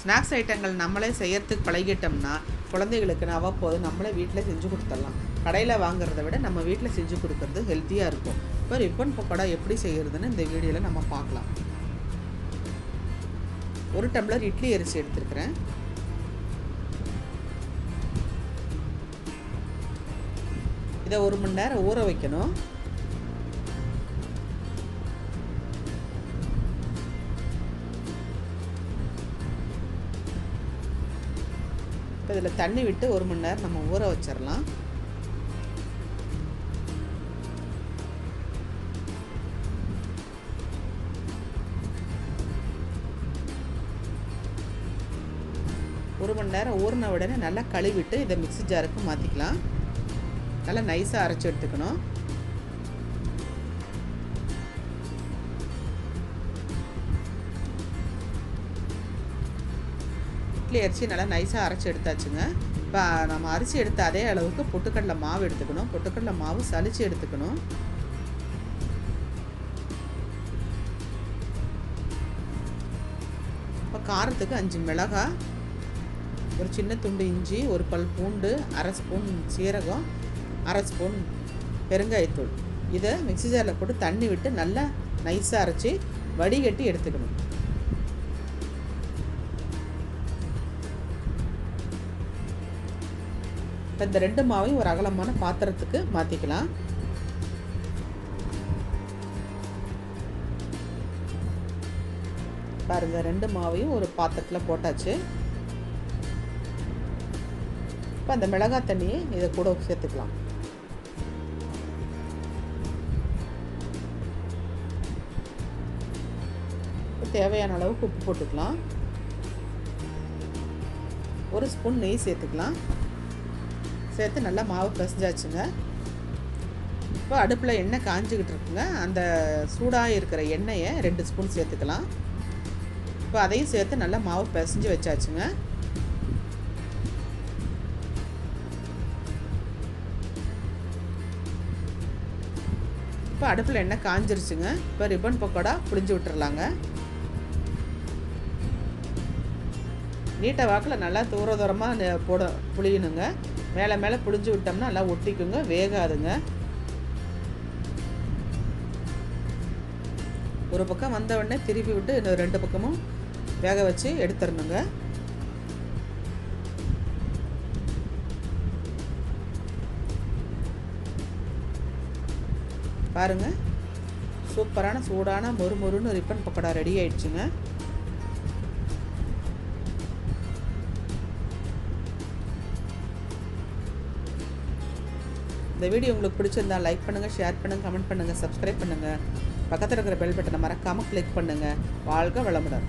Snacks ஐட்டங்கள் நம்மளே செய்யறதுக்கு பழகிட்டோம்னா குழந்தைகளுக்கு அவ்வப்போது நம்மளே வீட்டில் செஞ்சு கொடுத்துடலாம். கடையில் வாங்குறத விட நம்ம வீட்டில் செஞ்சு கொடுக்கறது ஹெல்த்தியாக இருக்கும். இப்போ ரிப்பன் பக்கோடா எப்படி செய்கிறதுன்னு இந்த வீடியோவில் நம்ம பார்க்கலாம். 1 டம்ளர் இட்லி அரிசி எடுத்துருக்கிறேன். இதை 1 மணி நேரம் ஊற வைக்கணும். இப்போ இதில் தண்ணி விட்டு 1 மணி நேரம் நம்ம ஊற வச்சிடலாம். ஒரு மணி நேரம் ஊறின உடனே நல்லா கழுவிட்டு இதை மிக்ஸி ஜாருக்கு மாற்றிக்கலாம். நல்லா நைஸாக அரைச்சி எடுத்துக்கணும். இட்லி அரிசி நல்லா நைஸாக அரைச்சி எடுத்தாச்சுங்க. இப்போ நம்ம அரிசி எடுத்த அதே அளவுக்கு பொட்டுக்கடலை மாவு எடுத்துக்கணும். பொட்டுக்கடலை மாவு சலிச்சு எடுத்துக்கணும். இப்போ காரத்துக்கு 5 மிளகாய், ஒரு சின்ன துண்டு இஞ்சி, ஒரு பல் பூண்டு, 1/2 ஸ்பூன் சீரகம், 1/2 ஸ்பூன் பெருங்காயத்தூள். இதை மிக்ஸி ஜாரில் போட்டு தண்ணி விட்டு நல்லா நைஸாக அரைச்சி வடிகட்டி எடுத்துக்கணும். இப்போ இந்த 2 மாவையும் ஒரு அகலமான பாத்திரத்துக்கு மாற்றிக்கலாம். பாருங்கள், 2 மாவையும் ஒரு பாத்திரத்தில் போட்டாச்சு. இப்போ அந்த மிளகாய் தண்ணியை இதை கூட சேர்த்துக்கலாம். தேவையான அளவுக்கு உப்பு போட்டுக்கலாம். 1 ஸ்பூன் நெய் சேர்த்துக்கலாம். சேர்த்து நல்லா மாவு பிசைஞ்சாச்சுங்க. இப்போ அடுப்பில் எண்ணெய் காஞ்சிக்கிட்டு இருக்குங்க. அந்த சூடாக இருக்கிற எண்ணெயை 2 ஸ்பூன் சேர்த்துக்கலாம். இப்போ அதையும் சேர்த்து நல்லா மாவு பிசைஞ்சு வச்சாச்சுங்க. இப்போ அடுப்பில் எண்ணெய் காஞ்சிருச்சுங்க. இப்போ ரிப்பன் பக்கோடா புளிஞ்சு விட்டுறலாங்க. நீட்டை வாக்கில் நல்லா தூரமாக புளியணுங்க. மேலே மேலே புளிஞ்சு விட்டோம்னா நல்லா ஒட்டிக்குங்க, வேகாதுங்க. ஒரு பக்கம் வந்த உடனே திருப்பி விட்டு இன்னும் 2 பக்கமும் வேக வச்சு எடுத்துடணுங்க. பாருங்கள், சூப்பரான சூடான மொறுமொறுன்னு ரிப்பன் பக்கோடா ரெடி ஆயிடுச்சுங்க. இந்த வீடியோ உங்களுக்கு பிடிச்சிருந்தா லைக் பண்ணுங்கள், ஷேர் பண்ணுங்கள், கமெண்ட் பண்ணுங்கள், சப்ஸ்கிரைப் பண்ணுங்கள். பக்கத்தில் இருக்கிற பெல் பட்டனை மறக்காமல் கிளிக் பண்ணுங்கள். வாழ்க வளமுடன்.